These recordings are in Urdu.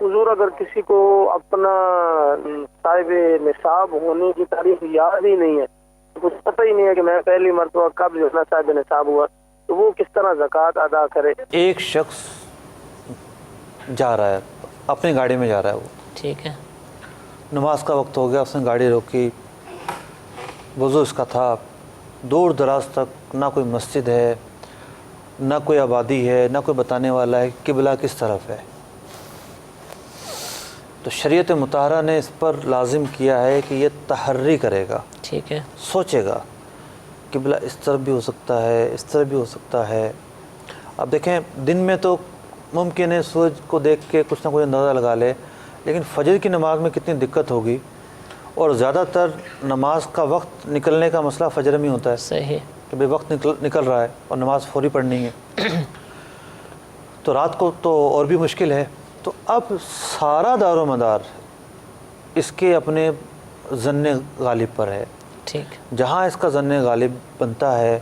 حضور اگر کسی کو اپنا صاحب نصاب ہونے کی تاریخ یاد ہی نہیں ہے، کچھ پتہ ہی نہیں ہے کہ میں پہلی مرتبہ کب جو ہے نا صاحب نصاب ہوا، تو وہ کس طرح زکوٰۃ ادا کرے؟ ایک شخص جا رہا ہے، اپنی گاڑی میں جا رہا ہے، وہ ٹھیک ہے، نماز کا وقت ہو گیا، اس نے گاڑی روکی، وضو اس کا تھا، دور دراز تک نہ کوئی مسجد ہے، نہ کوئی آبادی ہے، نہ کوئی بتانے والا ہے قبلہ کس طرف ہے۔ تو شریعت مطہرہ نے اس پر لازم کیا ہے کہ یہ تحری کرے گا، ٹھیک ہے، سوچے گا قبلہ اس طرف بھی ہو سکتا ہے، اس طرف بھی ہو سکتا ہے۔ اب دیکھیں دن میں تو ممکن ہے سورج کو دیکھ کے کچھ نہ کچھ اندازہ لگا لے، لیکن فجر کی نماز میں کتنی دقت ہوگی، اور زیادہ تر نماز کا وقت نکلنے کا مسئلہ فجر میں ہوتا ہے صحیح، کہ بے وقت نکل رہا ہے اور نماز فوری پڑھنی ہے، تو رات کو تو اور بھی مشکل ہے۔ تو اب سارا دار و مدار اس کے اپنے ظن غالب پر ہے، ٹھیک، جہاں اس کا ظن غالب بنتا ہے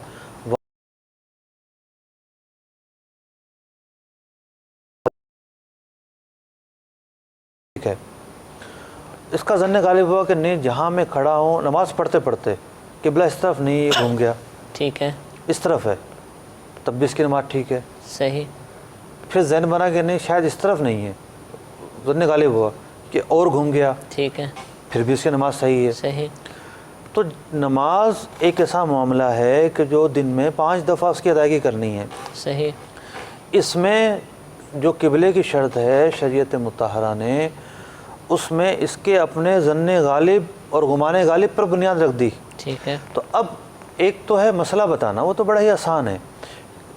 ٹھیک ہے، اس کا ظن غالب ہوا کہ نہیں، جہاں میں کھڑا ہوں نماز پڑھتے پڑھتے قبلہ اس طرف نہیں، یہ گھوم گیا، ٹھیک ہے، اس طرف ہے، تب بھی اس کی نماز ٹھیک ہے۔ صحیح، پھر ذہن بنا کہ نہیں شاید اس طرف نہیں ہے، ظن غالب ہوا کہ اور گھوم گیا، ٹھیک ہے، پھر بھی اس کی نماز صحیح ہے۔ صحیح، تو نماز ایک ایسا معاملہ ہے کہ جو دن میں 5 دفعہ اس کی ادائیگی کرنی ہے۔ صحیح، اس میں جو قبلے کی شرط ہے شریعت مطہرہ نے، اس میں اس کے اپنے ظن غالب اور گمان غالب پر بنیاد رکھ دی۔ ٹھیک ہے، تو اب ایک تو ہے مسئلہ بتانا، وہ تو بڑا ہی آسان ہے،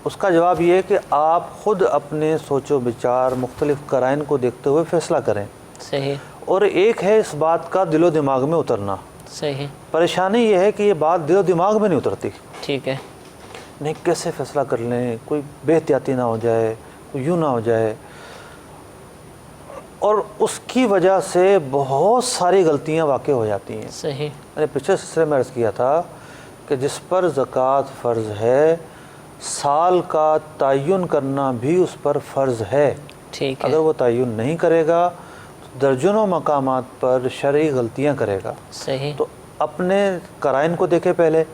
اس کا جواب یہ ہے کہ آپ خود اپنے سوچ و بچار مختلف قرائن کو دیکھتے ہوئے فیصلہ کریں، صحیح، اور ایک ہے اس بات کا دل و دماغ میں اترنا۔ صحیح، پریشانی یہ ہے کہ یہ بات دل و دماغ میں نہیں اترتی، ٹھیک ہے، نہیں کیسے فیصلہ کر لیں، کوئی بے احتیاطی نہ ہو جائے، کوئی یوں نہ ہو جائے، اور اس کی وجہ سے بہت ساری غلطیاں واقع ہو جاتی ہیں۔ صحیح، میں نے پچھلے سلسلے میں عرض کیا تھا کہ جس پر زکوٰۃ فرض ہے، سال کا تعین کرنا بھی اس پر فرض ہے۔ ٹھیک ہے، اگر وہ تعین نہیں کرے گا تو درجنوں مقامات پر شرعی غلطیاں کرے گا۔ صحیح، تو اپنے قرائن کو دیکھے پہلے،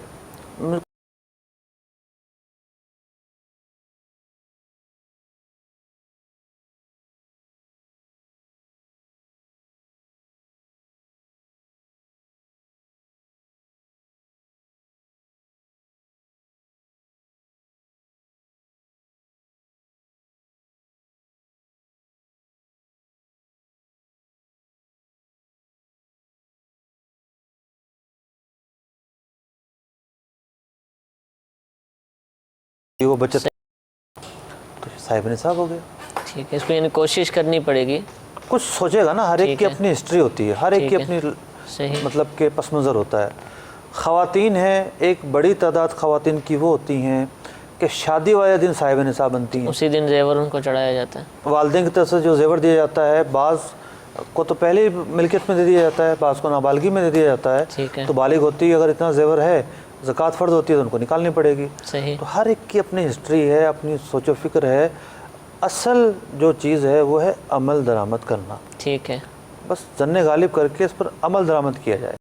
وہ بچت تو صاحب نصاب ہو گیا۔ ٹھیک ہے، اس کو یعنی کوشش کرنی پڑے گی، کچھ سوچے گا نا، ہر ایک ٹھیک کی ہے، اپنی ہسٹری ہوتی ہے، ہر ایک کی ٹھیک ہے، اپنی صحیح، مطلب کہ پس منظر ہوتا ہے۔ خواتین ہیں، ایک بڑی تعداد خواتین کی وہ ہوتی ہیں کہ شادی والے دن صاحب نصاب بنتی ہیں، اسی دن زیور ان کو چڑھایا جاتا ہے، والدین کی طرف سے جو زیور دیا جاتا ہے، بعض کو تو پہلے ہی ملکیت میں دے دیا جاتا ہے، بعض کو نابالغی میں دے دیا جاتا ہے، ٹھیک ہے، تو بالغ ہوتی ہے اگر اتنا زیور ہے، زکوٰۃ فرض ہوتی ہے تو ان کو نکالنی پڑے گی۔ صحیح، تو ہر ایک کی اپنی ہسٹری ہے، اپنی سوچ و فکر ہے، اصل جو چیز ہے وہ ہے عمل درآمد کرنا، ٹھیک ہے، بس ظن غالب کر کے اس پر عمل درآمد کیا جائے۔